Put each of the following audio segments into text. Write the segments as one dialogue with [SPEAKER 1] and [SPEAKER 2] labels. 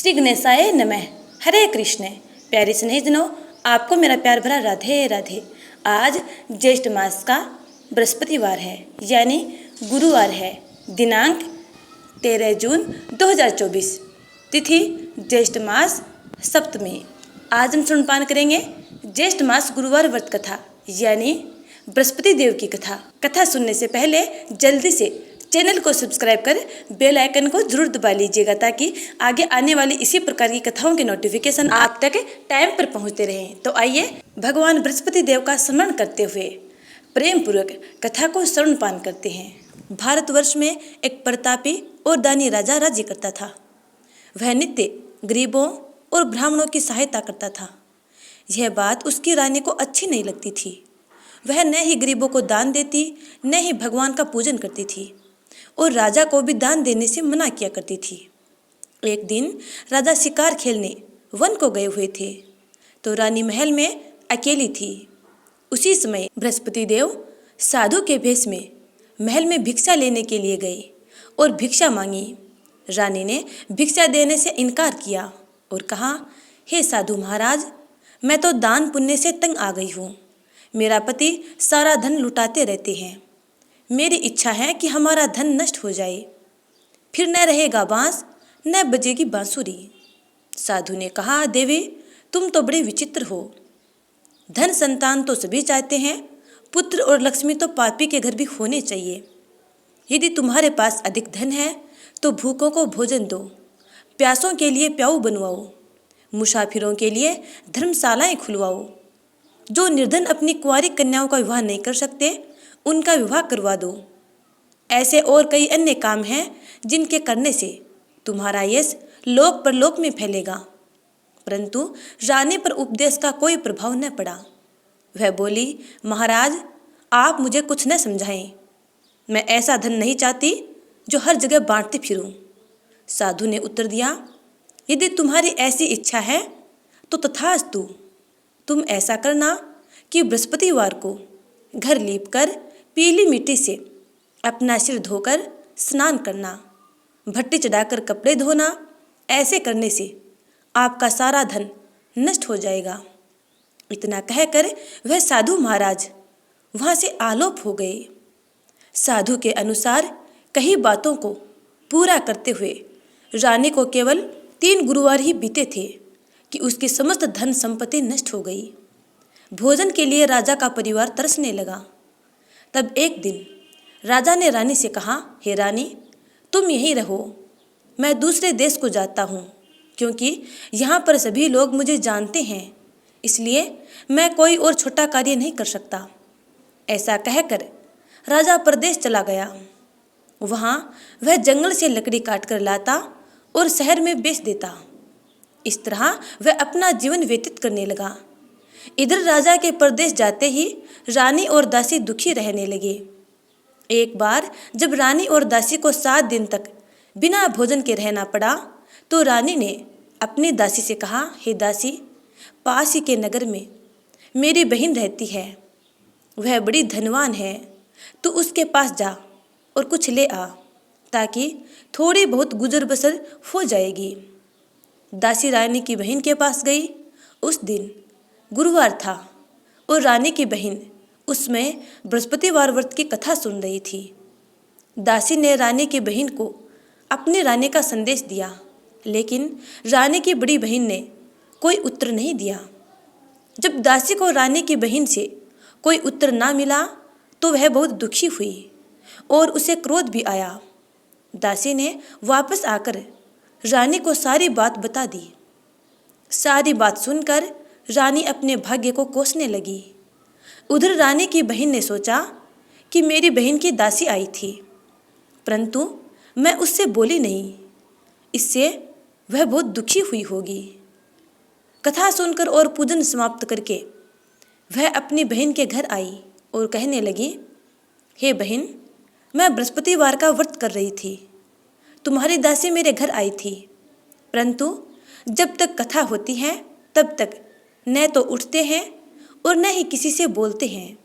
[SPEAKER 1] श्री गणेशाय नमः। हरे कृष्ण। प्यारे स्नेहितनों, आपको मेरा प्यार भरा राधे राधे। आज ज्येष्ठ मास का बृहस्पतिवार है, यानी गुरुवार है। दिनांक 13 जून 2024। तिथि ज्येष्ठ मास सप्तमी। आज हम सुनपान करेंगे ज्येष्ठ मास गुरुवार व्रत कथा, यानी बृहस्पति देव की कथा। कथा सुनने से पहले जल्दी से चैनल को सब्सक्राइब कर बेल आइकन को जरूर दबा लीजिएगा, ताकि आगे आने वाली इसी प्रकार की कथाओं के नोटिफिकेशन आप तक टाइम पर पहुंचते रहें। तो आइए भगवान बृहस्पति देव का स्मरण करते हुए प्रेम पूर्वक कथा को श्रवणपान करते हैं। भारतवर्ष में एक प्रतापी और दानी राजा राज्य करता था। वह नित्य गरीबों और ब्राह्मणों की सहायता करता था। यह बात उसकी रानी को अच्छी नहीं लगती थी। वह न ही गरीबों को दान देती, न ही भगवान का पूजन करती थी, और राजा को भी दान देने से मना किया करती थी। एक दिन राजा शिकार खेलने वन को गए हुए थे, तो रानी महल में अकेली थी। उसी समय बृहस्पति देव साधु के भेष में महल में भिक्षा लेने के लिए गए और भिक्षा मांगी। रानी ने भिक्षा देने से इनकार किया और कहा, हे साधु महाराज, मैं तो दान पुण्य से तंग आ गई हूँ। मेरा पति सारा धन लुटाते रहते हैं। मेरी इच्छा है कि हमारा धन नष्ट हो जाए, फिर न रहेगा बांस न बजेगी बांसुरी। साधु ने कहा, देवी, तुम तो बड़े विचित्र हो। धन संतान तो सभी चाहते हैं, पुत्र और लक्ष्मी तो पापी के घर भी होने चाहिए। यदि तुम्हारे पास अधिक धन है तो भूखों को भोजन दो, प्यासों के लिए प्याऊ बनवाओ, मुसाफिरों के लिए धर्मशालाएं खुलवाओ। जो निर्धन अपनी कुंवारी कन्याओं का विवाह नहीं कर सकते, उनका विवाह करवा दो। ऐसे और कई अन्य काम हैं जिनके करने से तुम्हारा यश लोक परलोक में फैलेगा। परंतु रानी पर उपदेश का कोई प्रभाव न पड़ा। वह बोली, महाराज, आप मुझे कुछ न समझाएं। मैं ऐसा धन नहीं चाहती जो हर जगह बांटती फिरूं। साधु ने उत्तर दिया, यदि तुम्हारी ऐसी इच्छा है तो तथास्तु। तुम ऐसा करना कि बृहस्पतिवार को घर लीपकर पीली मिट्टी से अपना सिर धोकर स्नान करना, भट्टी चढ़ाकर कपड़े धोना। ऐसे करने से आपका सारा धन नष्ट हो जाएगा। इतना कहकर वह साधु महाराज वहाँ से आलोप हो गए। साधु के अनुसार कई बातों को पूरा करते हुए रानी को केवल 3 गुरुवार ही बीते थे कि उसकी समस्त धन संपत्ति नष्ट हो गई। भोजन के लिए राजा का परिवार तरसने लगा। तब एक दिन राजा ने रानी से कहा, हे रानी, तुम यहीं रहो, मैं दूसरे देश को जाता हूँ, क्योंकि यहाँ पर सभी लोग मुझे जानते हैं, इसलिए मैं कोई और छोटा कार्य नहीं कर सकता। ऐसा कहकर राजा परदेश चला गया। वहाँ वह जंगल से लकड़ी काट कर लाता और शहर में बेच देता। इस तरह वह अपना जीवन व्यतीत करने लगा। इधर राजा के परदेश जाते ही रानी और दासी दुखी रहने लगे। एक बार जब रानी और दासी को 7 दिन तक बिना भोजन के रहना पड़ा, तो रानी ने अपनी दासी से कहा, हे दासी, पास ही के नगर में मेरी बहन रहती है। वह बड़ी धनवान है। तू उसके पास जा और कुछ ले आ, ताकि थोड़ी बहुत गुजर बसर हो जाएगी। दासी रानी की बहन के पास गई। उस दिन गुरुवार था और रानी की बहन उसमें बृहस्पतिवार व्रत की कथा सुन रही थी। दासी ने रानी की बहन को अपनी रानी का संदेश दिया, लेकिन रानी की बड़ी बहन ने कोई उत्तर नहीं दिया। जब दासी को रानी की बहन से कोई उत्तर ना मिला तो वह बहुत दुखी हुई और उसे क्रोध भी आया। दासी ने वापस आकर रानी को सारी बात बता दी। सारी बात सुनकर रानी अपने भाग्य को कोसने लगी। उधर रानी की बहन ने सोचा कि मेरी बहन की दासी आई थी, परंतु मैं उससे बोली नहीं, इससे वह बहुत दुखी हुई होगी। कथा सुनकर और पूजन समाप्त करके वह अपनी बहन के घर आई और कहने लगी, हे बहन, मैं बृहस्पतिवार का व्रत कर रही थी। तुम्हारी दासी मेरे घर आई थी, परंतु जब तक कथा होती है तब तक न तो उठते हैं और न ही किसी से बोलते हैं,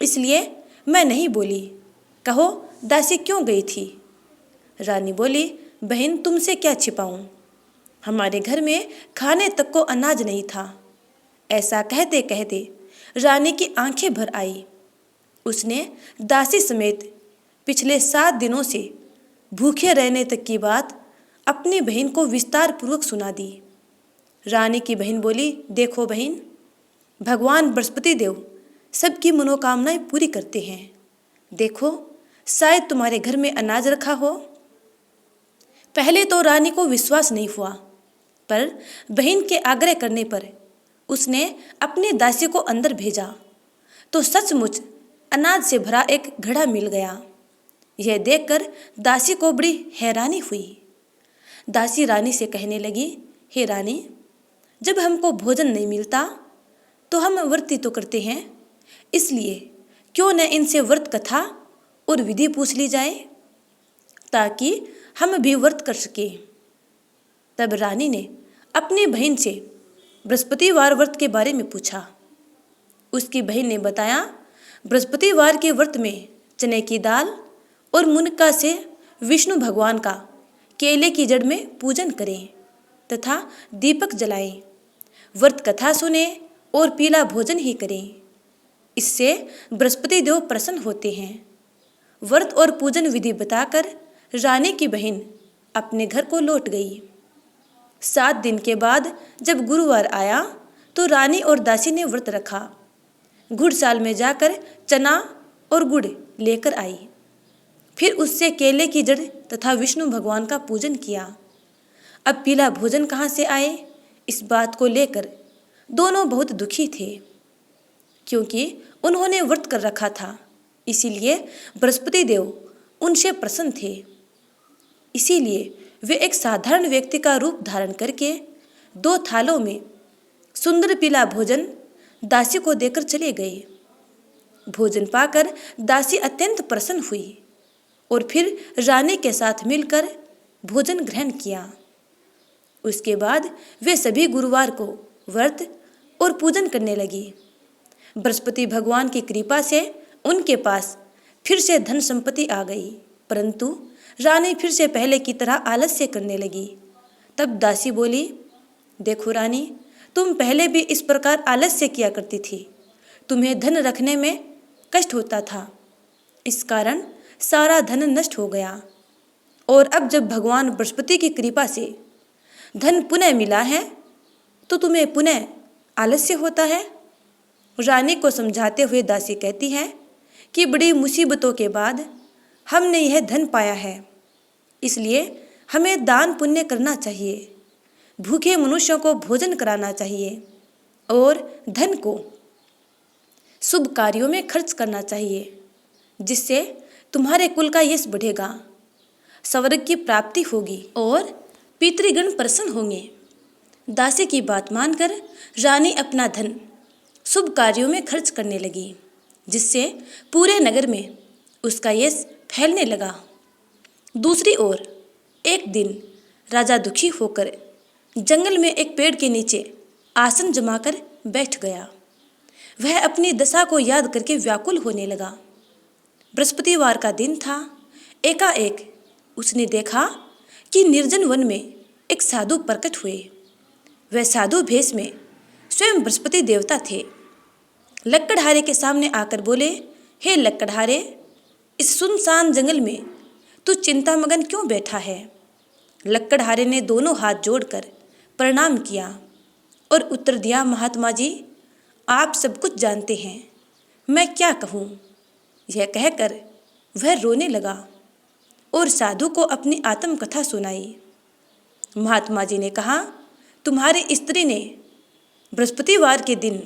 [SPEAKER 1] इसलिए मैं नहीं बोली। कहो, दासी क्यों गई थी? रानी बोली, बहन, तुमसे क्या छिपाऊं? हमारे घर में खाने तक को अनाज नहीं था। ऐसा कहते कहते रानी की आंखें भर आई। उसने दासी समेत पिछले 7 दिनों से भूखे रहने तक की बात अपनी बहन को विस्तार पूर्वक सुना दी। रानी की बहन बोली, देखो बहन, भगवान बृहस्पति देव सबकी मनोकामनाएं पूरी करते हैं। देखो, शायद तुम्हारे घर में अनाज रखा हो। पहले तो रानी को विश्वास नहीं हुआ, पर बहन के आग्रह करने पर उसने अपनी दासी को अंदर भेजा तो सचमुच अनाज से भरा एक घड़ा मिल गया। यह देखकर दासी को बड़ी हैरानी हुई। दासी रानी से कहने लगी, हे रानी, जब हमको भोजन नहीं मिलता तो हम व्रत तो करते हैं, इसलिए क्यों न इनसे व्रत कथा और विधि पूछ ली जाए ताकि हम भी व्रत कर सकें। तब रानी ने अपनी बहन से बृहस्पतिवार व्रत के बारे में पूछा। उसकी बहन ने बताया, बृहस्पतिवार के व्रत में चने की दाल और मुनक्का से विष्णु भगवान का केले की जड़ में पूजन करें तथा दीपक जलाएं, व्रत कथा सुने और पीला भोजन ही करें। इससे बृहस्पति देव प्रसन्न होते हैं। व्रत और पूजन विधि बताकर रानी की बहन अपने घर को लौट गई। 7 दिन के बाद जब गुरुवार आया तो रानी और दासी ने व्रत रखा। घुड़साल में जाकर चना और गुड़ लेकर आई। फिर उससे केले की जड़ तथा विष्णु भगवान का पूजन किया। अब पीला भोजन कहाँ से आए, इस बात को लेकर दोनों बहुत दुखी थे, क्योंकि उन्होंने व्रत कर रखा था, इसीलिए बृहस्पति देव उनसे प्रसन्न थे। इसीलिए वे एक साधारण व्यक्ति का रूप धारण करके 2 थालों में सुंदर पीला भोजन दासी को देकर चले गए। भोजन पाकर दासी अत्यंत प्रसन्न हुई और फिर रानी के साथ मिलकर भोजन ग्रहण किया। उसके बाद वे सभी गुरुवार को व्रत और पूजन करने लगी। बृहस्पति भगवान की कृपा से उनके पास फिर से धन संपत्ति आ गई, परंतु रानी फिर से पहले की तरह आलस्य करने लगी। तब दासी बोली, देखो रानी, तुम पहले भी इस प्रकार आलस्य किया करती थी। तुम्हें धन रखने में कष्ट होता था, इस कारण सारा धन नष्ट हो गया, और अब जब भगवान बृहस्पति की कृपा से धन पुनः मिला है तो तुम्हें पुनः आलस्य होता है। रानी को समझाते हुए दासी कहती है कि बड़ी मुसीबतों के बाद हमने यह धन पाया है, इसलिए हमें दान पुण्य करना चाहिए, भूखे मनुष्यों को भोजन कराना चाहिए और धन को शुभ कार्यों में खर्च करना चाहिए, जिससे तुम्हारे कुल का यश बढ़ेगा, स्वर्ग की प्राप्ति होगी और पितृगण प्रसन्न होंगे। दासी की बात मानकर रानी अपना धन शुभ कार्यों में खर्च करने लगी, जिससे पूरे नगर में उसका यश फैलने लगा। दूसरी ओर एक दिन राजा दुखी होकर जंगल में एक पेड़ के नीचे आसन जमाकर बैठ गया। वह अपनी दशा को याद करके व्याकुल होने लगा। बृहस्पतिवार का दिन था। एकाएक उसने देखा कि निर्जन वन में एक साधु प्रकट हुए। वह साधु भेष में स्वयं बृहस्पति देवता थे। लक्कड़हारे के सामने आकर बोले, हे लक्कड़हारे, इस सुनसान जंगल में तू चिंतामगन क्यों बैठा है? लक्कड़हारे ने दोनों हाथ जोड़कर प्रणाम किया और उत्तर दिया, महात्मा जी, आप सब कुछ जानते हैं, मैं क्या कहूँ। यह कहकर वह रोने लगा और साधु को अपनी आत्मकथा सुनाई। महात्मा जी ने कहा, तुम्हारी स्त्री ने बृहस्पतिवार के दिन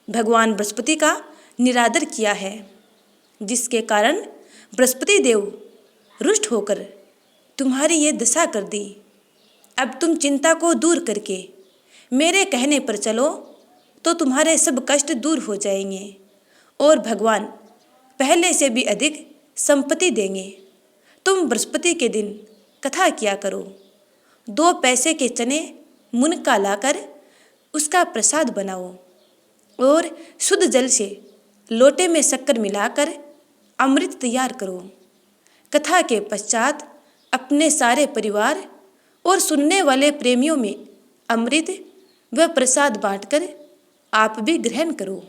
[SPEAKER 1] भगवान बृहस्पति का निरादर किया है, जिसके कारण बृहस्पति देव रुष्ट होकर तुम्हारी ये दशा कर दी। अब तुम चिंता को दूर करके मेरे कहने पर चलो तो तुम्हारे सब कष्ट दूर हो जाएंगे और भगवान पहले से भी अधिक संपत्ति देंगे। तुम बृहस्पति के दिन कथा किया करो। 2 पैसे के चने मुनक्का लाकर उसका प्रसाद बनाओ और शुद्ध जल से लोटे में शक्कर मिलाकर अमृत तैयार करो। कथा के पश्चात अपने सारे परिवार और सुनने वाले प्रेमियों में अमृत व प्रसाद बांटकर आप भी ग्रहण करो।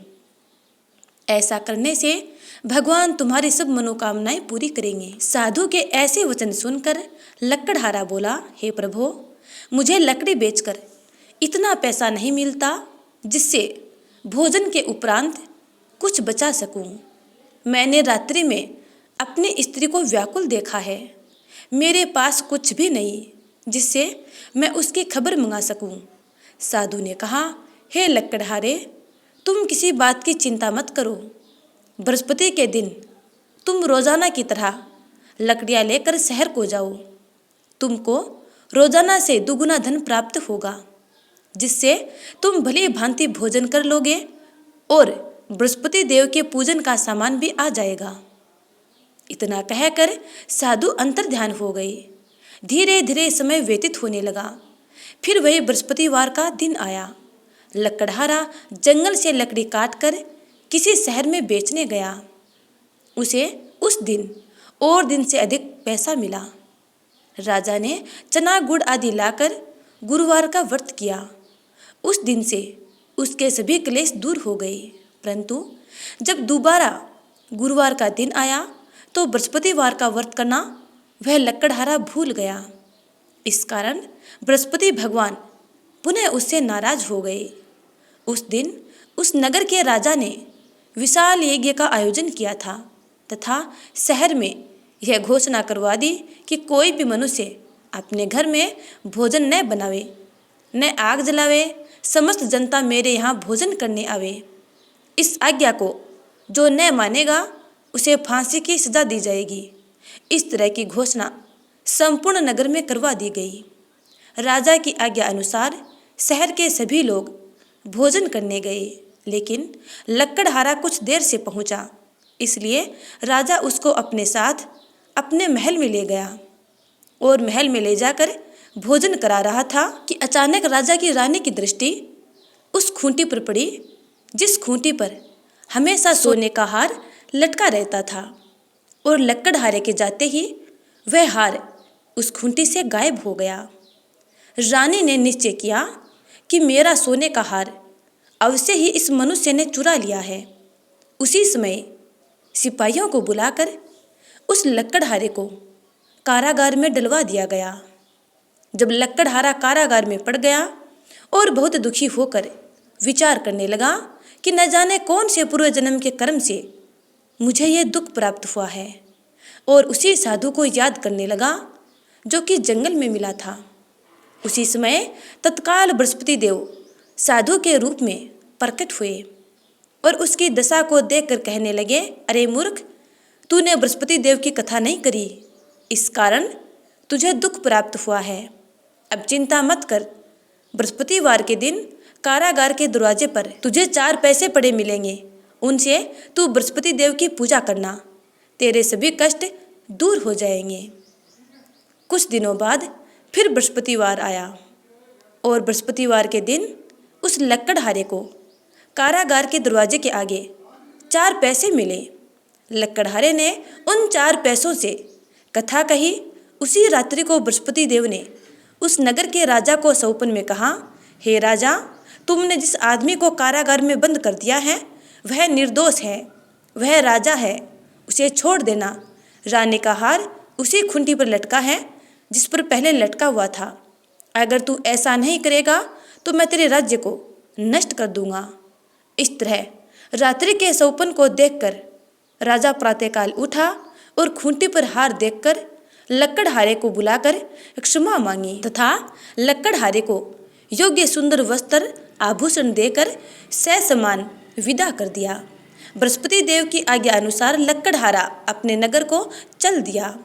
[SPEAKER 1] ऐसा करने से भगवान तुम्हारी सब मनोकामनाएं पूरी करेंगे। साधु के ऐसे वचन सुनकर लकड़हारा बोला, हे प्रभु, मुझे लकड़ी बेचकर इतना पैसा नहीं मिलता जिससे भोजन के उपरांत कुछ बचा सकूं। मैंने रात्रि में अपनी स्त्री को व्याकुल देखा है। मेरे पास कुछ भी नहीं जिससे मैं उसकी खबर मंगा सकूं। साधु ने कहा, हे लकड़हारे, तुम किसी बात की चिंता मत करो। बृहस्पति के दिन तुम रोजाना की तरह लकड़ियाँ लेकर शहर को जाओ। तुमको रोजाना से दुगुना धन प्राप्त होगा, जिससे तुम भली भांति भोजन कर लोगे और बृहस्पति देव के पूजन का सामान भी आ जाएगा। इतना कहकर साधु अंतर्ध्यान हो गए। धीरे धीरे समय व्यतीत होने लगा। फिर वही बृहस्पतिवार का दिन आया। लकड़हारा जंगल से लकड़ी काटकर किसी शहर में बेचने गया। उसे उस दिन और दिन से अधिक पैसा मिला। राजा ने चना गुड़ आदि लाकर गुरुवार का व्रत किया। उस दिन से उसके सभी क्लेश दूर हो गए। परंतु जब दोबारा गुरुवार का दिन आया तो बृहस्पतिवार का व्रत करना वह लकड़हारा भूल गया। इस कारण बृहस्पति भगवान पुनः उससे नाराज हो गए। उस दिन उस नगर के राजा ने विशाल यज्ञ का आयोजन किया था तथा शहर में यह घोषणा करवा दी कि कोई भी मनुष्य अपने घर में भोजन न बनावे, न आग जलावे। समस्त जनता मेरे यहाँ भोजन करने आवे। इस आज्ञा को जो न मानेगा उसे फांसी की सजा दी जाएगी। इस तरह की घोषणा संपूर्ण नगर में करवा दी गई। राजा की आज्ञा अनुसार शहर के सभी लोग भोजन करने गए, लेकिन लकड़हारा कुछ देर से पहुंचा। इसलिए राजा उसको अपने साथ अपने महल में ले गया और महल में ले जाकर भोजन करा रहा था कि अचानक राजा की रानी की दृष्टि उस खूंटी पर पड़ी जिस खूंटी पर हमेशा सोने का हार लटका रहता था। और लकड़हारे के जाते ही वह हार उस खूंटी से गायब हो गया। रानी ने निश्चय किया कि मेरा सोने का हार अवश्य ही इस मनुष्य ने चुरा लिया है। उसी समय सिपाहियों को बुलाकर उस लकड़हारे को कारागार में डलवा दिया गया। जब लकड़हारा कारागार में पड़ गया और बहुत दुखी होकर विचार करने लगा कि न जाने कौन से पूर्व जन्म के कर्म से मुझे यह दुख प्राप्त हुआ है, और उसी साधु को याद करने लगा जो कि जंगल में मिला था। उसी समय तत्काल बृहस्पति देव साधु के रूप में प्रकट हुए और उसकी दशा को देखकर कहने लगे, अरे मूर्ख, तूने बृहस्पति देव की कथा नहीं करी, इस कारण तुझे दुख प्राप्त हुआ है। अब चिंता मत कर, बृहस्पतिवार के दिन कारागार के दरवाजे पर तुझे 4 पैसे पड़े मिलेंगे। उनसे तू बृहस्पति देव की पूजा करना, तेरे सभी कष्ट दूर हो जाएंगे। कुछ दिनों बाद फिर बृहस्पतिवार आया और बृहस्पतिवार के दिन उस लकड़हारे को कारागार के दरवाजे के आगे 4 पैसे मिले। लकड़हारे ने उन 4 पैसों से कथा कही। उसी रात्रि को बृहस्पति देव ने उस नगर के राजा को सौपन में कहा, हे राजा, तुमने जिस आदमी को कारागार में बंद कर दिया है वह निर्दोष है, वह राजा है, उसे छोड़ देना। रानी का हार उसी खूंटी पर लटका है जिस पर पहले लटका हुआ था। अगर तू ऐसा नहीं करेगा तो मैं तेरे राज्य को नष्ट कर दूंगा। इस तरह रात्रि के सौपन को देखकर राजा प्रातःकाल उठा और खूंटी पर हार देखकर लकड़हारे को बुलाकर क्षमा मांगी तथा लकड़हारे को योग्य सुंदर वस्त्र आभूषण देकर ससम्मान विदा कर दिया। बृहस्पति देव की आज्ञा अनुसार लकड़हारा अपने नगर को चल दिया।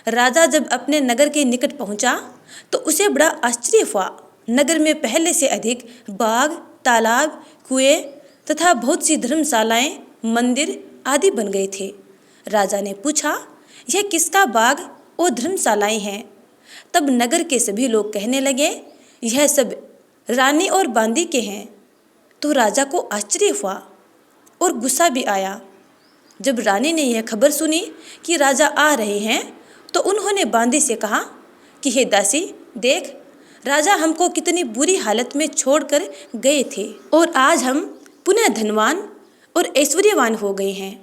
[SPEAKER 1] राजा जब अपने नगर के निकट पहुंचा तो उसे बड़ा आश्चर्य हुआ। नगर में पहले से अधिक बाग, तालाब, कुएं तथा बहुत सी धर्मशालाएं, मंदिर आदि बन गए थे। राजा ने पूछा, यह किसका बाग और धर्मशालाएं हैं? तब नगर के सभी लोग कहने लगे, यह सब रानी और बांदी के हैं। तो राजा को आश्चर्य हुआ और गुस्सा भी आया। जब रानी ने यह खबर सुनी कि राजा आ रहे हैं तो उन्होंने बांदी से कहा कि हे दासी, देख, राजा हमको कितनी बुरी हालत में छोड़कर गए थे और आज हम पुनः धनवान और ऐश्वर्यवान हो गए हैं।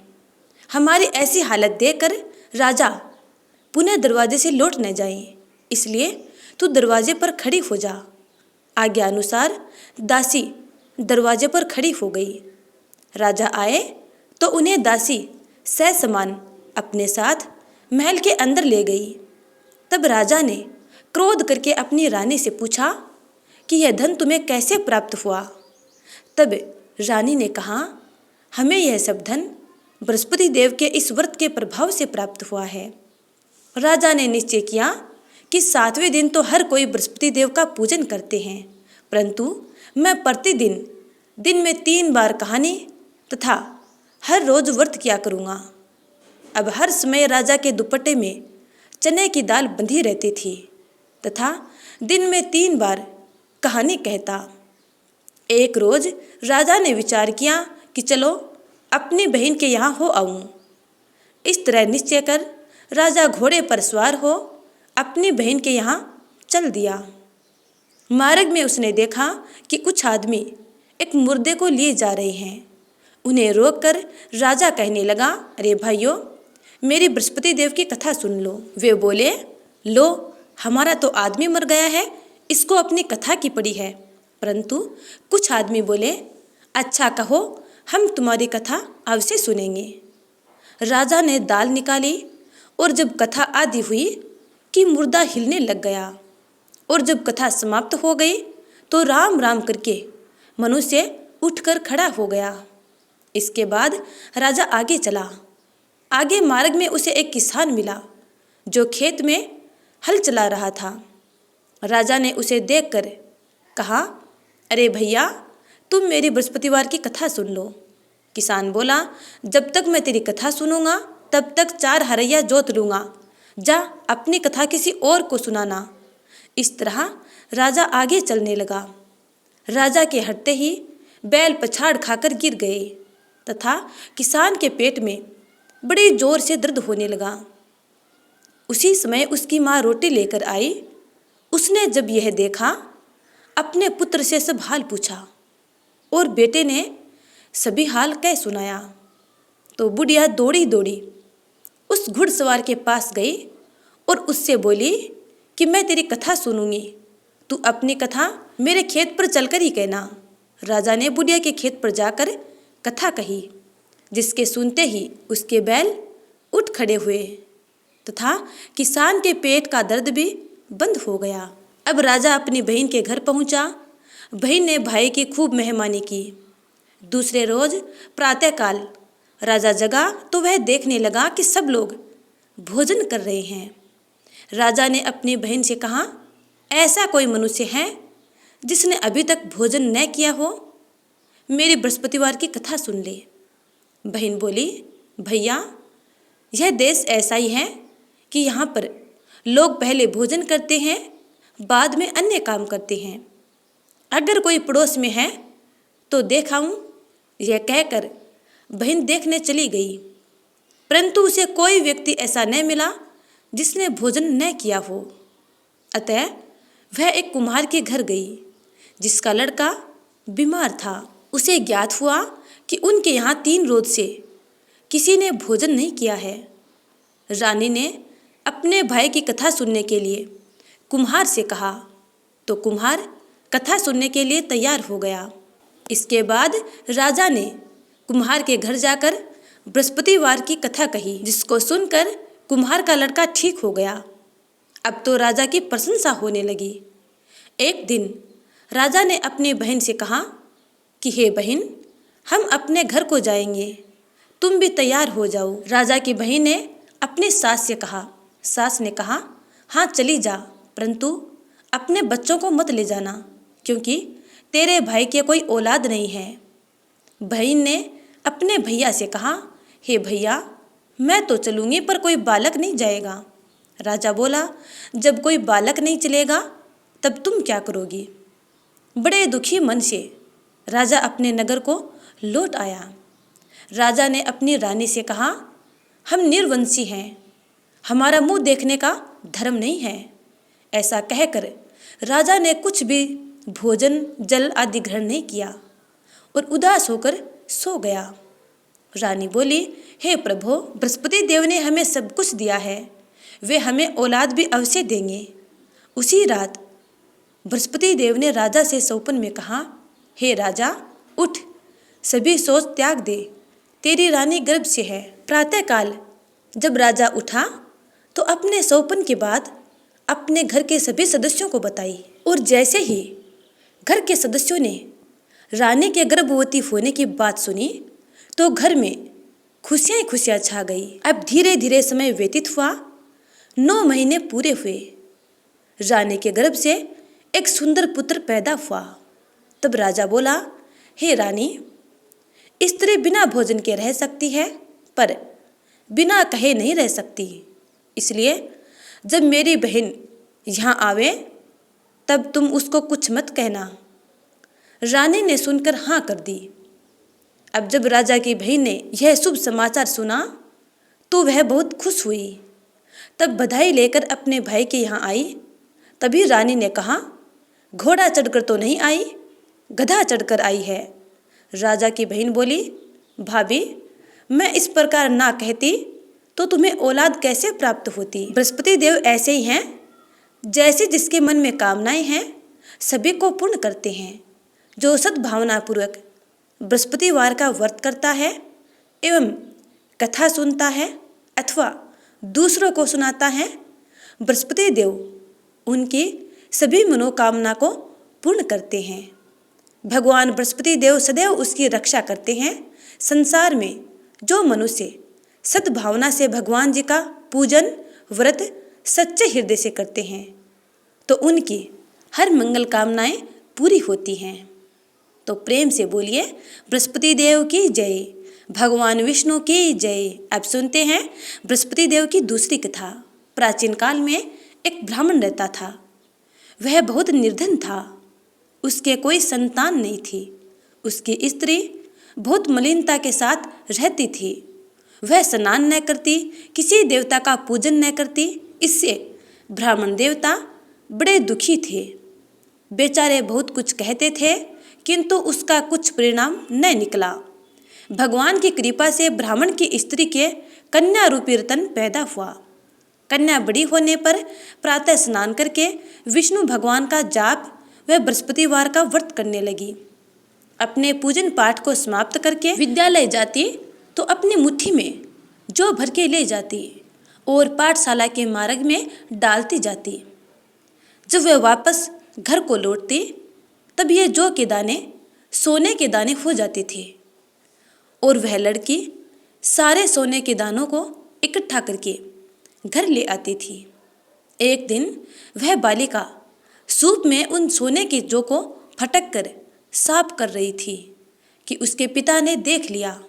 [SPEAKER 1] हमारी ऐसी हालत देखकर राजा पुनः दरवाजे से लौट न जाए, इसलिए तू दरवाजे पर खड़ी हो जा। आज्ञा अनुसार दासी दरवाजे पर खड़ी हो गई। राजा आए तो उन्हें दासी ससम्मान अपने साथ महल के अंदर ले गई। तब राजा ने क्रोध करके अपनी रानी से पूछा कि यह धन तुम्हें कैसे प्राप्त हुआ। तब रानी ने कहा, हमें यह सब धन बृहस्पति देव के इस व्रत के प्रभाव से प्राप्त हुआ है। राजा ने निश्चय किया कि 7वें दिन तो हर कोई बृहस्पति देव का पूजन करते हैं, परंतु मैं प्रतिदिन दिन में 3 बार कहानी तथा हर रोज व्रत किया करूँगा। अब हर समय राजा के दुपट्टे में चने की दाल बंधी रहती थी तथा दिन में 3 बार कहानी कहता। एक रोज राजा ने विचार किया कि चलो अपनी बहन के यहाँ हो आऊँ। इस तरह निश्चय कर राजा घोड़े पर सवार हो अपनी बहन के यहाँ चल दिया। मार्ग में उसने देखा कि कुछ आदमी एक मुर्दे को लिए जा रहे हैं। उन्हें रोककर राजा कहने लगा, अरे भाइयों, मेरी बृहस्पति देव की कथा सुन लो। वे बोले, लो, हमारा तो आदमी मर गया है, इसको अपनी कथा की पड़ी है। परंतु कुछ आदमी बोले, अच्छा कहो, हम तुम्हारी कथा अवश्य सुनेंगे। राजा ने दाल निकाली और जब कथा आदि हुई कि मुर्दा हिलने लग गया और जब कथा समाप्त हो गई तो राम राम करके मनुष्य उठकर खड़ा हो गया। इसके बाद राजा आगे चला। आगे मार्ग में उसे एक किसान मिला जो खेत में हल चला रहा था। राजा ने उसे देखकर कहा, अरे भैया, तुम मेरी बृहस्पतिवार की कथा सुन लो। किसान बोला, जब तक मैं तेरी कथा सुनूंगा तब तक 4 हरैया जोत लूँगा। जा अपनी कथा किसी और को सुनाना। इस तरह राजा आगे चलने लगा। राजा के हटते ही बैल पछाड़ खाकर गिर गए तथा किसान के पेट में बड़ी जोर से दर्द होने लगा। उसी समय उसकी माँ रोटी लेकर आई। उसने जब यह देखा, अपने पुत्र से सब हाल पूछा और बेटे ने सभी हाल कह सुनाया। तो बुढ़िया दौड़ी दौड़ी उस घुड़सवार के पास गई और उससे बोली कि मैं तेरी कथा सुनूंगी, तू अपनी कथा मेरे खेत पर चलकर ही कहना। राजा ने बुढ़िया के खेत पर जाकर कथा कही, जिसके सुनते ही उसके बैल उठ खड़े हुए तथा किसान के पेट का दर्द भी बंद हो गया। अब राजा अपनी बहन के घर पहुंचा। बहन ने भाई की खूब मेहमानी की। दूसरे रोज प्रातःकाल राजा जगा तो वह देखने लगा कि सब लोग भोजन कर रहे हैं। राजा ने अपनी बहन से कहा, ऐसा कोई मनुष्य है जिसने अभी तक भोजन न किया हो? मेरी बृहस्पतिवार की कथा सुन ले। बहन बोली, भैया, यह देश ऐसा ही है कि यहाँ पर लोग पहले भोजन करते हैं, बाद में अन्य काम करते हैं। अगर कोई पड़ोस में है तो देखाऊं। यह कहकर बहन देखने चली गई, परंतु उसे कोई व्यक्ति ऐसा न मिला जिसने भोजन न किया हो। अतः वह एक कुम्हार के घर गई जिसका लड़का बीमार था। उसे ज्ञात हुआ कि उनके यहाँ 3 रोज से किसी ने भोजन नहीं किया है। रानी ने अपने भाई की कथा सुनने के लिए कुम्हार से कहा तो कुम्हार कथा सुनने के लिए तैयार हो गया। इसके बाद राजा ने कुम्हार के घर जाकर बृहस्पतिवार की कथा कही, जिसको सुनकर कुम्हार का लड़का ठीक हो गया। अब तो राजा की प्रशंसा होने लगी। एक दिन राजा ने अपनी बहन से कहा कि हे बहन, हम अपने घर को जाएंगे, तुम भी तैयार हो जाओ। राजा की बहन ने अपनी सास से कहा। सास ने कहा, हाँ चली जा, परंतु अपने बच्चों को मत ले जाना, क्योंकि तेरे भाई के कोई औलाद नहीं है। बहन ने अपने भैया से कहा, हे भैया, मैं तो चलूँगी पर कोई बालक नहीं जाएगा। राजा बोला, जब कोई बालक नहीं चलेगा तब तुम क्या करोगी? बड़े दुखी मन से राजा अपने नगर को लौट आया। राजा ने अपनी रानी से कहा, हम निर्वंशी हैं, हमारा मुंह देखने का धर्म नहीं है। ऐसा कहकर राजा ने कुछ भी भोजन जल आदि ग्रहण नहीं किया और उदास होकर सो गया। रानी बोली, हे प्रभु, बृहस्पति देव ने हमें सब कुछ दिया है, वे हमें औलाद भी अवश्य देंगे। उसी रात बृहस्पति देव ने राजा से सौपन में कहा, हे राजा, उठ, सभी सोच त्याग दे, तेरी रानी गर्भ से है। प्रातःकाल जब राजा उठा तो अपने सौपन के बाद अपने घर के सभी सदस्यों को बताई, और जैसे ही घर के सदस्यों ने रानी के गर्भवती होने की बात सुनी तो घर में खुशियाँ खुशियाँ छा गई। अब धीरे धीरे समय व्यतीत हुआ। 9 महीने पूरे हुए। रानी के गर्भ से एक सुंदर पुत्र पैदा हुआ। तब राजा बोला, हे रानी, स्त्री बिना भोजन के रह सकती है पर बिना कहे नहीं रह सकती, इसलिए जब मेरी बहन यहाँ आवे तब तुम उसको कुछ मत कहना। रानी ने सुनकर हाँ कर दी। अब जब राजा की बहन ने यह शुभ समाचार सुना तो वह बहुत खुश हुई। तब बधाई लेकर अपने भाई के यहाँ आई। तभी रानी ने कहा, घोड़ा चढ़कर तो नहीं आई, गधा चढ़कर आई है। राजा की बहन बोली, भाभी, मैं इस प्रकार ना कहती तो तुम्हें औलाद कैसे प्राप्त होती। बृहस्पति देव ऐसे ही हैं, जैसे जिसके मन में कामनाएं हैं सभी को पूर्ण करते हैं। जो सद्भावनापूर्वक बृहस्पतिवार का व्रत करता है एवं कथा सुनता है अथवा दूसरों को सुनाता है, बृहस्पति देव उनकी सभी मनोकामना को पूर्ण करते हैं। भगवान बृहस्पति देव सदैव उसकी रक्षा करते हैं। संसार में जो मनुष्य सद्भावना से भगवान जी का पूजन व्रत सच्चे हृदय से करते हैं तो उनकी हर मंगल कामनाएं पूरी होती हैं। तो प्रेम से बोलिए, बृहस्पति देव की जय, भगवान विष्णु की जय। अब सुनते हैं बृहस्पति देव की दूसरी कथा। प्राचीन काल में एक ब्राह्मण रहता था। वह बहुत निर्धन था, उसके कोई संतान नहीं थी। उसकी स्त्री बहुत मलिनता के साथ रहती थी। वह स्नान न करती, किसी देवता का पूजन न करती। इससे ब्राह्मण देवता बड़े दुखी थे। बेचारे बहुत कुछ कहते थे किंतु उसका कुछ परिणाम न निकला। भगवान की कृपा से ब्राह्मण की स्त्री के कन्या रूपी रतन पैदा हुआ। कन्या बड़ी होने पर प्रातः स्नान करके विष्णु भगवान का जाप व बृहस्पतिवार का व्रत करने लगी। अपने पूजन पाठ को समाप्त करके विद्यालय जाती तो अपनी मुट्ठी में जौ भर के ले जाती और पाठशाला के मार्ग में डालती जाती। जब वह वापस घर को लौटती तब ये जौ के दाने सोने के दाने हो जाते थे और वह लड़की सारे सोने के दानों को इकट्ठा करके घर ले आती थी। एक दिन वह बालिका सूप में उन सोने के जौ को फटक कर साफ कर रही थी कि उसके पिता ने देख लिया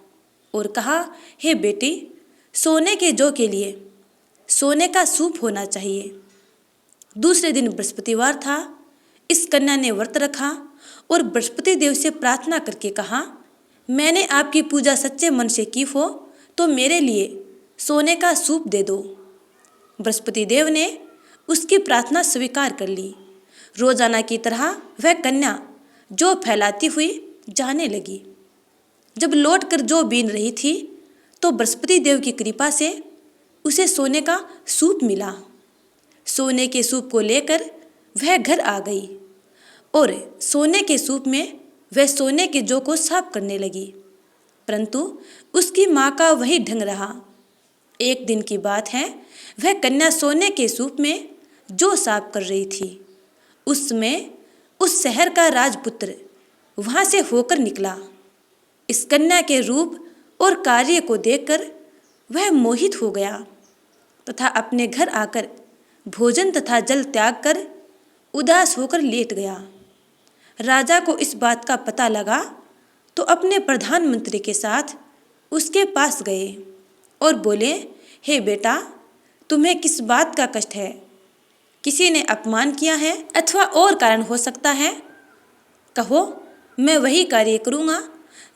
[SPEAKER 1] और कहा, हे बेटी, सोने के जौ के लिए सोने का सूप होना चाहिए। दूसरे दिन बृहस्पतिवार था। इस कन्या ने व्रत रखा और बृहस्पति देव से प्रार्थना करके कहा, मैंने आपकी पूजा सच्चे मन से की हो तो मेरे लिए सोने का सूप दे दो। बृहस्पति देव ने उसकी प्रार्थना स्वीकार कर ली। रोजाना की तरह वह कन्या जौ फैलाती हुई जाने लगी। जब लौटकर जौ बीन रही थी तो बृहस्पति देव की कृपा से उसे सोने का सूप मिला। सोने के सूप को लेकर वह घर आ गई और सोने के सूप में वह सोने के जौ को साफ करने लगी, परंतु उसकी माँ का वही ढंग रहा। एक दिन की बात है, वह कन्या सोने के सूप में जौ साफ कर रही थी। उस समय उस शहर का राजपुत्र वहाँ से होकर निकला। इस कन्या के रूप और कार्य को देखकर वह मोहित हो गया तथा अपने घर आकर भोजन तथा जल त्याग कर उदास होकर लेट गया। राजा को इस बात का पता लगा तो अपने प्रधानमंत्री के साथ उसके पास गए और बोले, हे बेटा, तुम्हें किस बात का कष्ट है? किसी ने अपमान किया है अथवा और कारण हो सकता है? कहो, मैं वही कार्य करूँगा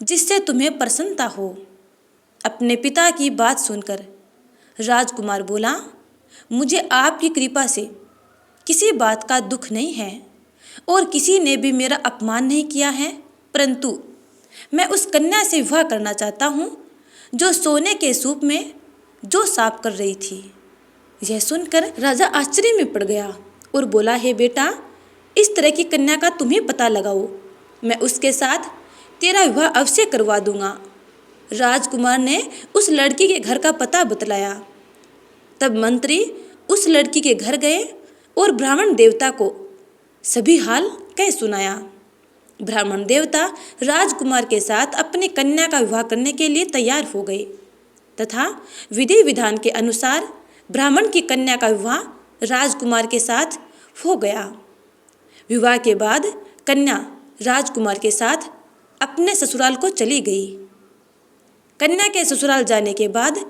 [SPEAKER 1] जिससे तुम्हें प्रसन्नता हो। अपने पिता की बात सुनकर राजकुमार बोला, मुझे आपकी कृपा से किसी बात का दुख नहीं है और किसी ने भी मेरा अपमान नहीं किया है, परंतु मैं उस कन्या से विवाह करना चाहता हूँ जो सोने के सूप में जो साफ कर रही थी। यह सुनकर राजा आश्चर्य में पड़ गया और बोला, हे बेटा, इस तरह की कन्या का तुम ही पता लगाओ, मैं उसके साथ तेरा विवाह अवश्य करवा दूंगा। राजकुमार ने उस लड़की के घर का पता बतलाया। तब मंत्री उस लड़की के घर गए और ब्राह्मण देवता को सभी हाल कह सुनाया। ब्राह्मण देवता राजकुमार के साथ अपनी कन्या का विवाह करने के लिए तैयार हो गए तथा विधि विधान के अनुसार ब्राह्मण की कन्या का विवाह राजकुमार के साथ हो गया। विवाह के बाद कन्या राजकुमार के साथ अपने ससुराल को चली गई। कन्या के ससुराल जाने के बाद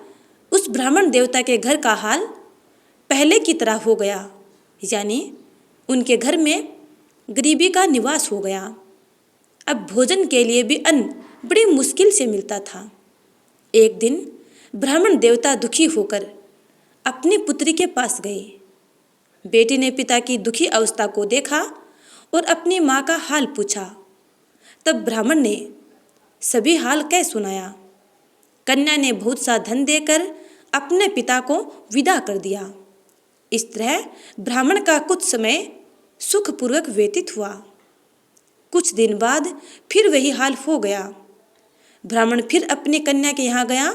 [SPEAKER 1] उस ब्राह्मण देवता के घर का हाल पहले की तरह हो गया, यानी उनके घर में गरीबी का निवास हो गया। अब भोजन के लिए भी अन्न बड़ी मुश्किल से मिलता था। एक दिन ब्राह्मण देवता दुखी होकर अपनी पुत्री के पास गए। बेटी ने पिता की दुखी अवस्था को देखा और अपनी माँ का हाल पूछा। तब ब्राह्मण ने सभी हाल कह सुनाया। कन्या ने बहुत सा धन देकर अपने पिता को विदा कर दिया। इस तरह ब्राह्मण का कुछ समय सुखपूर्वक व्यतीत हुआ। कुछ दिन बाद फिर वही हाल हो गया। ब्राह्मण फिर अपनी कन्या के यहाँ गया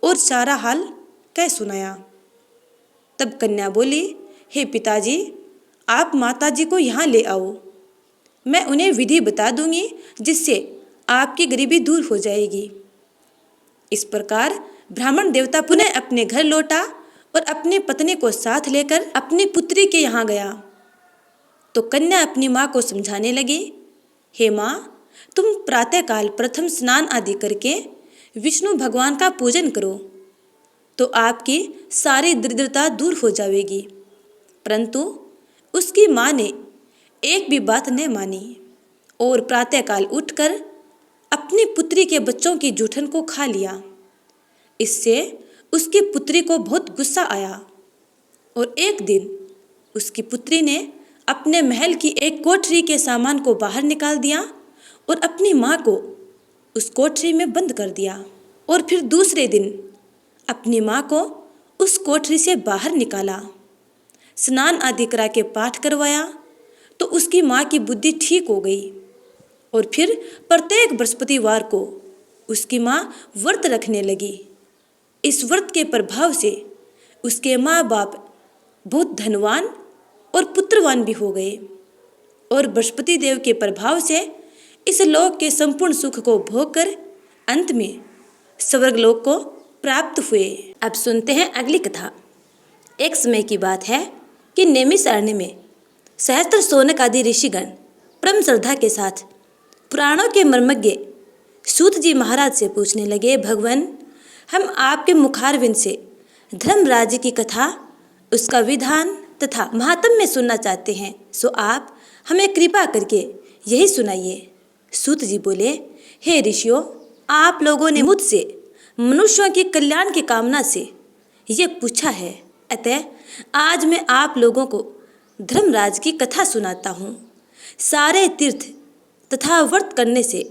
[SPEAKER 1] और सारा हाल कह सुनाया। तब कन्या बोली, हे पिताजी, आप माताजी को यहाँ ले आओ, मैं उन्हें विधि बता दूंगी जिससे आपकी गरीबी दूर हो जाएगी। इस प्रकार ब्राह्मण देवता पुनः अपने घर लौटा और अपनी पत्नी को साथ लेकर अपनी पुत्री के यहाँ गया। तो कन्या अपनी माँ को समझाने लगी, हे माँ, तुम प्रातःकाल प्रथम स्नान आदि करके विष्णु भगवान का पूजन करो तो आपकी सारी दरिद्रता दूर हो जाएगी। परंतु उसकी माँ ने एक भी बात न मानी और प्रातःकाल उठकर अपनी पुत्री के बच्चों की जूठन को खा लिया। इससे उसकी पुत्री को बहुत गुस्सा आया और एक दिन उसकी पुत्री ने अपने महल की एक कोठरी के सामान को बाहर निकाल दिया और अपनी माँ को उस कोठरी में बंद कर दिया। और फिर दूसरे दिन अपनी माँ को उस कोठरी से बाहर निकाला, स्नान आदि करा के पाठ करवाया तो उसकी माँ की बुद्धि ठीक हो गई। और फिर प्रत्येक बृहस्पतिवार को उसकी माँ व्रत रखने लगी। इस व्रत के प्रभाव से उसके माँ बाप बहुत धनवान और पुत्रवान भी हो गए और बृहस्पति देव के प्रभाव से इस लोक के संपूर्ण सुख को भोग कर अंत में स्वर्गलोक को प्राप्त हुए। अब सुनते हैं अगली कथा। एक समय की बात है कि नैमिषारण्य में सहस्त्र शौनक आदि ऋषिगण परम श्रद्धा के साथ पुराणों के मर्मज्ञ सूत जी महाराज से पूछने लगे, भगवान, हम आपके मुखारविंद से धर्मराज की कथा, उसका विधान तथा महात्म्य सुनना चाहते हैं, सो आप हमें कृपा करके यही सुनाइए। सूत जी बोले, हे ऋषियों, आप लोगों ने मुझसे मनुष्यों के कल्याण की कामना से ये पूछा है, अतः आज मैं आप लोगों को धर्मराज की कथा सुनाता हूँ। सारे तीर्थ तथा व्रत करने से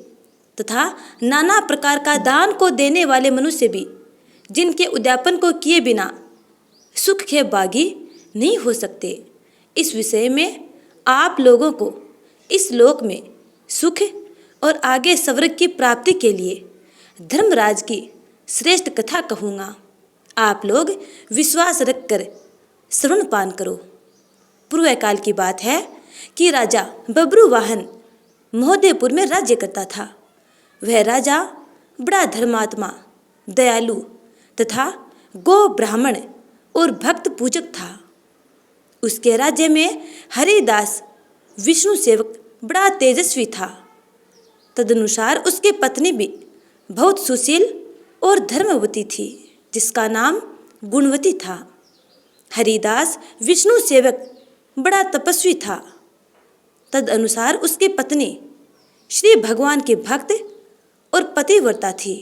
[SPEAKER 1] तथा नाना प्रकार का दान को देने वाले मनुष्य भी जिनके उद्यापन को किए बिना सुख के बागी नहीं हो सकते। इस विषय में आप लोगों को इस लोक में सुख और आगे स्वर्ग की प्राप्ति के लिए धर्मराज की श्रेष्ठ कथा कहूँगा। आप लोग विश्वास रखकर श्रवण पान करो। पूर्व काल की बात है कि राजा बब्रुवाहन महोदयपुर में राज्य करता था। वह राजा बड़ा धर्मात्मा, दयालु तथा गो ब्राह्मण और भक्त पूजक था। उसके राज्य में हरिदास विष्णु सेवक बड़ा तेजस्वी था। तदनुसार उसकी पत्नी भी बहुत सुशील और धर्मवती थी, जिसका नाम गुणवती था। हरिदास विष्णु सेवक बड़ा तपस्वी था। तदनुसार उसकी पत्नी श्री भगवान के भक्त और पतिव्रता थी।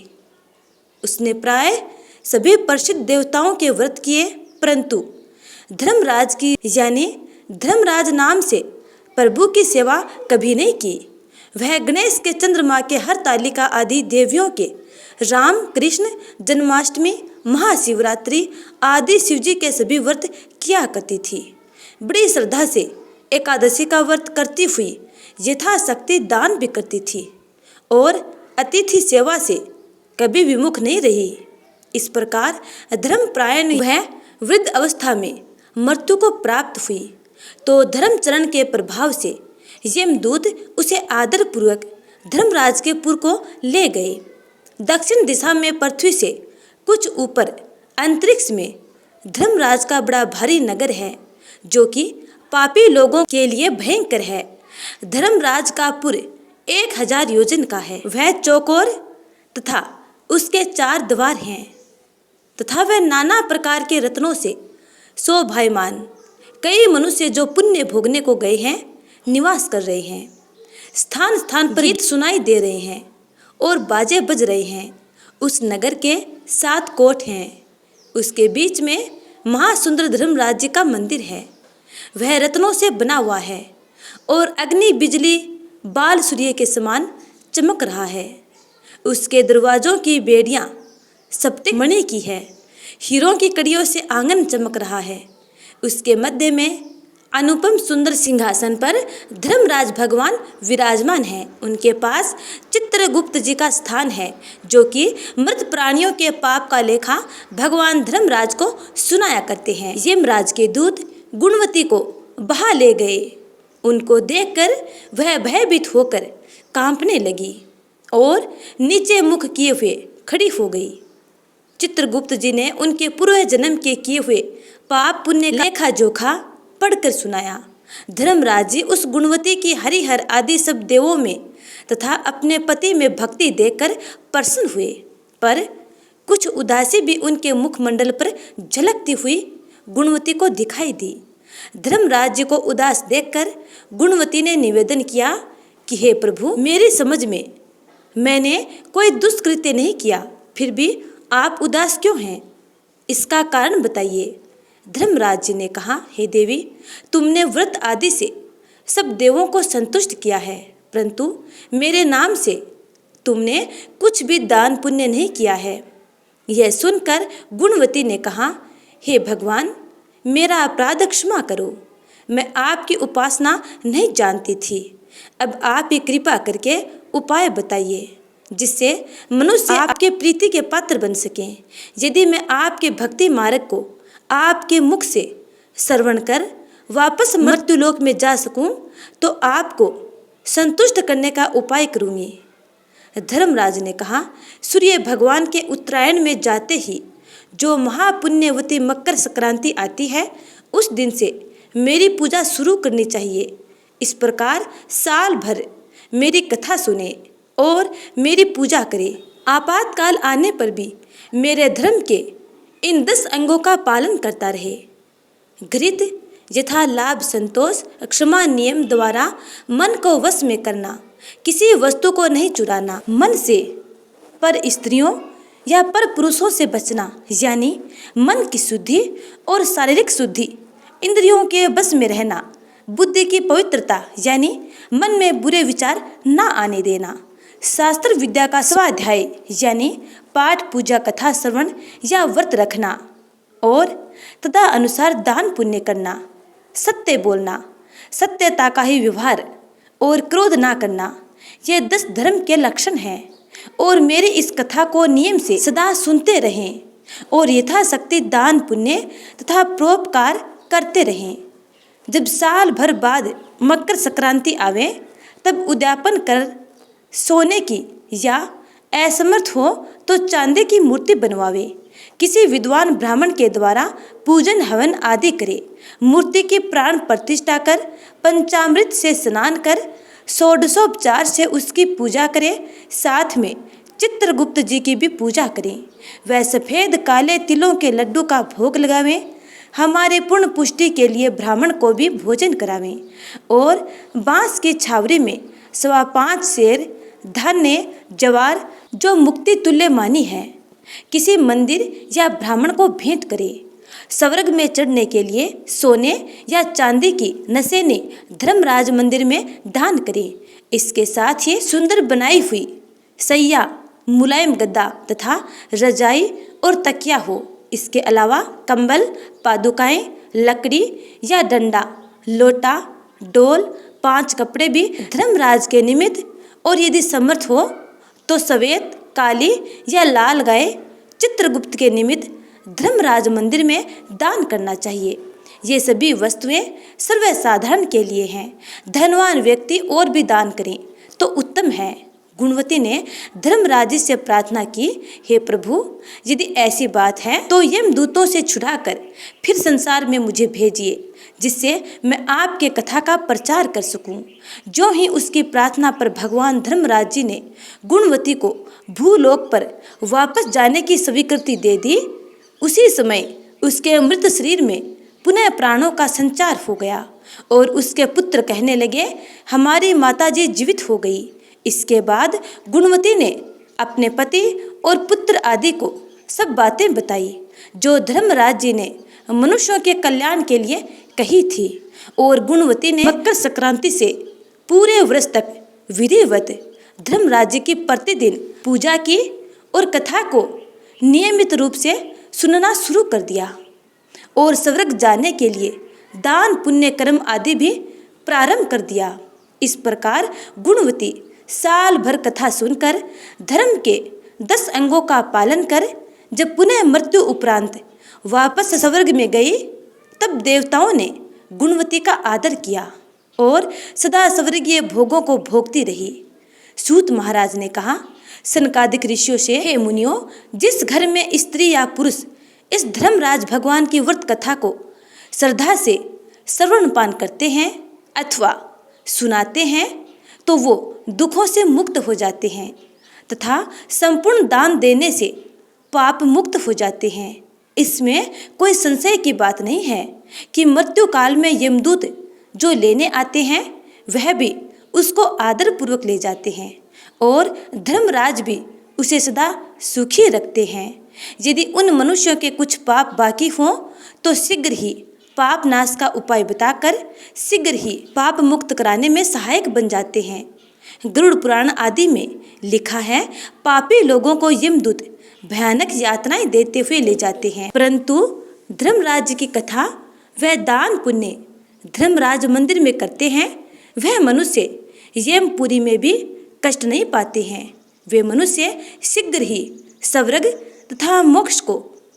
[SPEAKER 1] उसने प्राय सभी प्रसिद्ध देवताओं के व्रत किए, परंतु धर्मराज की यानी धर्मराज नाम से प्रभु की सेवा कभी नहीं की। वह गणेश के, चंद्रमा के, हरतालिका आदि देवियों के, राम कृष्ण जन्माष्टमी, महाशिवरात्रि आदि शिवजी के सभी व्रत किया करती थी। बड़ी श्रद्धा से एकादशी का व्रत करती हुई यथाशक्ति दान भी करती थी और अतिथि सेवा से कभी विमुख नहीं रही। इस प्रकार धर्मपरायण वह वृद्ध अवस्था में मृत्यु को प्राप्त हुई तो धर्मचरण के प्रभाव से यमदूत उसे आदरपूर्वक धर्मराज के पुर को ले गए। दक्षिण दिशा में पृथ्वी से कुछ ऊपर अंतरिक्ष में धर्मराज का बड़ा भारी नगर है, जो कि पापी लोगों के लिए भयंकर है। धर्मराज का पुर 1000 योजन का है। वह चौकोर तथा उसके 4 द्वार हैं तथा वह नाना प्रकार के रत्नों से शोभायमान। कई मनुष्य जो पुण्य भोगने को गए हैं निवास कर रहे हैं। स्थान स्थान पर गीत सुनाई दे रहे हैं और बाजे बज रहे हैं। उस नगर के 7 कोट हैं। उसके बीच में महासुंदर धर्मराज जी का मंदिर है। वह रत्नों से बना हुआ है और अग्नि बिजली बाल सूर्य के समान चमक रहा है। उसके दरवाजों की बेड़ियां सप्तक मणि की है। हीरों की कड़ियों से आंगन चमक रहा है। उसके मध्य में अनुपम सुंदर सिंहासन पर धर्मराज भगवान विराजमान हैं। उनके पास चित्रगुप्त जी का स्थान है, जो कि मृत प्राणियों के पाप का लेखा भगवान धर्मराज को सुनाया करते हैं। यमराज के दूत गुणवती को बहा ले गए। उनको देखकर वह भयभीत होकर कांपने लगी और नीचे मुख किए हुए खड़ी हो गई। चित्रगुप्त जी ने उनके पूर्व जन्म के किए हुए पाप पुण्य लेखा जोखा पढ़कर सुनाया। धर्मराज जी उस गुणवती की हरिहर आदि सब देवों में तथा अपने पति में भक्ति देखकर प्रसन्न हुए, पर कुछ उदासी भी उनके मुखमंडल पर झलकती हुई गुणवती को दिखाई दी। धर्मराज जी को उदास देखकर गुणवती ने निवेदन किया कि हे प्रभु, मेरी समझ में मैंने कोई दुष्कृत्य नहीं किया, फिर भी आप उदास क्यों हैं? इसका कारण बताइए। धर्मराज जी ने कहा, हे देवी, तुमने व्रत आदि से सब देवों को संतुष्ट किया है, परंतु मेरे नाम से तुमने कुछ भी दान पुण्य नहीं किया है। यह सुनकर गुणवती ने कहा, हे भगवान, मेरा अपराध क्षमा करो। मैं आपकी उपासना नहीं जानती थी। अब आप ही कृपा करके उपाय बताइए जिससे मनुष्य आपके प्रीति के पात्र बन सकें। यदि मैं आपके भक्ति मार्ग को आपके मुख से श्रवण कर वापस मृत्युलोक में जा सकूं, तो आपको संतुष्ट करने का उपाय करूंगी। धर्मराज ने कहा, सूर्य भगवान के उत्तरायण में जाते ही जो महापुण्यवती मकर संक्रांति आती है, उस दिन से मेरी पूजा शुरू करनी चाहिए। इस प्रकार साल भर मेरी कथा सुने और मेरी पूजा करे। आपातकाल आने पर भी मेरे धर्म के इन 10 अंगों का पालन करता रहे। घृत यथा लाभ संतोष, क्षमा नियम द्वारा मन को वश में करना, किसी वस्तु को नहीं चुराना, मन से पर स्त्रियों या पर पुरुषों से बचना, यानी मन की शुद्धि और शारीरिक शुद्धि, इंद्रियों के बस में रहना, बुद्धि की पवित्रता यानी मन में बुरे विचार न आने देना, शास्त्र विद्या का स्वाध्याय यानी पाठ पूजा कथा श्रवण या व्रत रखना और तथा अनुसार दान पुण्य करना, सत्य बोलना, सत्यता का ही व्यवहार और क्रोध ना करना, ये 10 धर्म के लक्षण हैं। और मेरी इस कथा को नियम से सदा सुनते रहें और यथाशक्ति दान पुण्य तथा परोपकार करते रहें। जब साल भर बाद मकर संक्रांति आवे, तब उद्यापन कर सोने की या असमर्थ हो तो चांदी की मूर्ति बनवावे। किसी विद्वान ब्राह्मण के द्वारा पूजन हवन आदि करे। मूर्ति की प्राण प्रतिष्ठा कर पंचामृत से स्नान कर षोडशोपचार से उसकी पूजा करें। साथ में चित्रगुप्त जी की भी पूजा करें। वह सफ़ेद काले तिलों के लड्डू का भोग लगावें। हमारे पूर्ण पुष्टि के लिए ब्राह्मण को भी भोजन करावें और बांस की छावरी में 5.25 सेर धान्य जवार जो मुक्ति तुल्य मानी है, किसी मंदिर या ब्राह्मण को भेंट करे। स्वर्ग में चढ़ने के लिए सोने या चांदी की नसेनी धर्मराज मंदिर में दान करें। इसके साथ ही सुंदर बनाई हुई सैया, मुलायम गद्दा तथा रजाई और तकिया हो। इसके अलावा कंबल, पादुकाएं, लकड़ी या डंडा, लोटा, डोल, 5 कपड़े भी धर्मराज के निमित्त और यदि समर्थ हो तो श्वेत, काली या लाल गाय चित्रगुप्त के निमित्त धर्मराज मंदिर में दान करना चाहिए। ये सभी वस्तुएं सर्वसाधारण के लिए हैं। धनवान व्यक्ति और भी दान करें तो उत्तम है। गुणवती ने धर्मराज से प्रार्थना की, हे प्रभु, यदि ऐसी बात है तो यमदूतों से छुड़ाकर फिर संसार में मुझे भेजिए, जिससे मैं आपके कथा का प्रचार कर सकूं। जो ही उसकी प्रार्थना पर भगवान धर्मराज जी ने गुणवती को भूलोक पर वापस जाने की स्वीकृति दे दी, उसी समय उसके मृत शरीर में पुनः प्राणों का संचार हो गया और उसके पुत्र कहने लगे, हमारी माताजी जीवित हो गई। इसके बाद गुणवती ने अपने पति और पुत्र आदि को सब बातें बताई जो धर्मराज जी ने मनुष्यों के कल्याण के लिए कही थी। और गुणवती ने मकर संक्रांति से पूरे वर्ष तक विधिवत धर्मराज जी की प्रतिदिन पूजा की और कथा को नियमित रूप से सुनना शुरू कर दिया और स्वर्ग जाने के लिए दान, पुण्य कर्म आदि भी प्रारंभ कर दिया। इस प्रकार गुणवती साल भर कथा सुनकर धर्म के 10 अंगों का पालन कर जब पुनः मृत्यु उपरांत वापस स्वर्ग में गई, तब देवताओं ने गुणवती का आदर किया और सदा स्वर्गीय भोगों को भोगती रही। सूत महाराज ने कहा, सनकादिक ऋषियों से, हे मुनियों, जिस घर में स्त्री या पुरुष इस धर्मराज भगवान की व्रत कथा को श्रद्धा से श्रवण पान करते हैं अथवा सुनाते हैं तो वो दुखों से मुक्त हो जाते हैं तथा संपूर्ण दान देने से पाप मुक्त हो जाते हैं। इसमें कोई संशय की बात नहीं है कि मृत्यु काल में यमदूत जो लेने आते हैं वह भी उसको आदर पूर्वक ले जाते हैं और धर्मराज भी उसे सदा सुखी रखते हैं। यदि उन मनुष्यों के कुछ पाप बाकी हों तो शीघ्र ही पाप नाश का उपाय बताकर शीघ्र ही पाप मुक्त कराने में सहायक बन जाते हैं। गरुड़ पुराण आदि में लिखा है, पापी लोगों को यमदूत भयानक यातनाएं देते हुए ले जाते हैं, परंतु धर्मराज की कथा वह दान पुण्य धर्मराज मंदिर में करते हैं, वह मनुष्य यमपुरी में भी कष्ट नहीं पाते हैं। वे मनुष्य शीघ्र ही स्वर्ग तथा मोक्ष को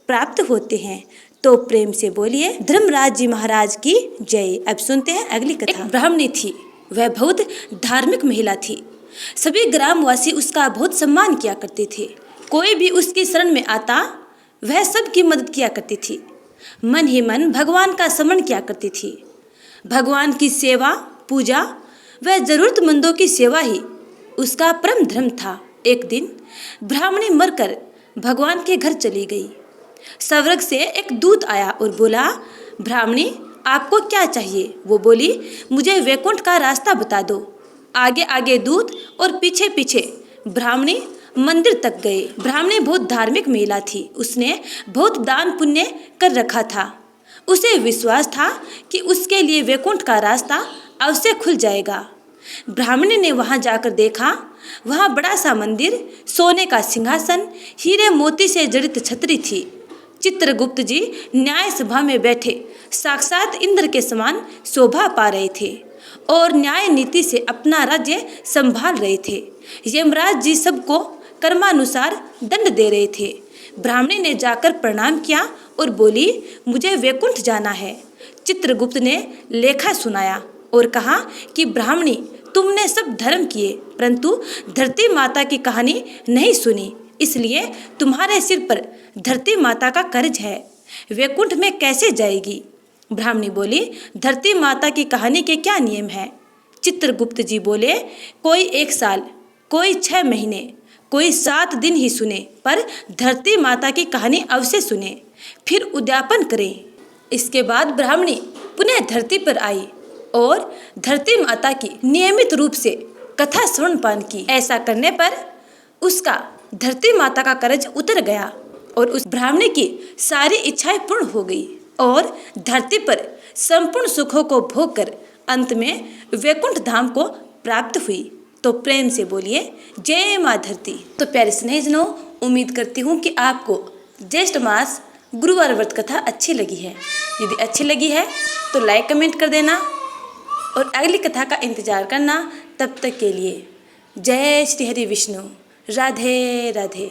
[SPEAKER 1] प्राप्त होते हैं। तो प्रेम से बोलिए धर्मराज जी महाराज की जय। अब सुनते हैं अगली कथा। एक ब्राह्मणी थी, वह बहुत धार्मिक महिला थी। सभी ग्रामवासी उसका बहुत सम्मान किया करते थे। कोई भी उसकी शरण में आता वह सबकी मदद किया करती थी। मन ही मन भगवान का स्मरण किया करती थी। भगवान की सेवा, पूजा व जरूरतमंदों की सेवा ही उसका परम धर्म था। एक दिन ब्राह्मणी मरकर भगवान के घर चली गई। स्वर्ग से एक दूत आया और बोला, ब्राह्मणी, आपको क्या चाहिए? वो बोली, मुझे वैकुंठ का रास्ता बता दो। आगे आगे दूत और पीछे पीछे ब्राह्मणी मंदिर तक गए। ब्राह्मणी बहुत धार्मिक महिला थी। उसने बहुत दान पुण्य कर रखा था। उसे विश्वास था कि उसके लिए वैकुंठ का रास्ता अवश्य खुल जाएगा। ब्राह्मणी ने वहां जाकर देखा, वहां बड़ा सा मंदिर, सोने का सिंहासन, हीरे मोती से जड़ित छतरी थी। चित्रगुप्त जी न्याय सभा में बैठे साक्षात इंद्र के समान शोभा पा रहे थे और न्याय नीति से अपना राज्य संभाल रहे थे। यमराज जी सबको कर्मानुसार दंड दे रहे थे। ब्राह्मणी ने जाकर प्रणाम किया और बोली, मुझे वैकुंठ जाना है। चित्रगुप्त ने लेखा सुनाया और कहा कि ब्राह्मणी, तुमने सब धर्म किए परंतु धरती माता की कहानी नहीं सुनी, इसलिए तुम्हारे सिर पर धरती माता का कर्ज है। वैकुंठ में कैसे जाएगी? ब्राह्मणी बोली, धरती माता की कहानी के क्या नियम हैं? चित्रगुप्त जी बोले, कोई 1 साल, कोई 6 महीने, कोई 7 दिन ही सुने, पर धरती माता की कहानी अवश्य सुने, फिर उद्यापन करें। इसके बाद ब्राह्मणी पुनः धरती पर आई और धरती माता की नियमित रूप से कथा श्रवण पान की। ऐसा करने पर उसका धरती माता का कर्ज उतर गया और उस ब्राह्मणी की सारी इच्छाएं पूर्ण हो गई। और धरती पर संपूर्ण सुखों को भोग कर अंत में वैकुंठ धाम को प्राप्त हुई। तो प्रेम से बोलिए जय माँ धरती। तो प्यारे स्नेहितनों, उम्मीद करती हूँ कि आपको ज्येष्ठ मास गुरुवार व्रत कथा अच्छी लगी है। यदि अच्छी लगी है तो लाइक कमेंट कर देना और अगली कथा का इंतजार करना। तब तक के लिए जय श्री हरि विष्णु। राधे राधे।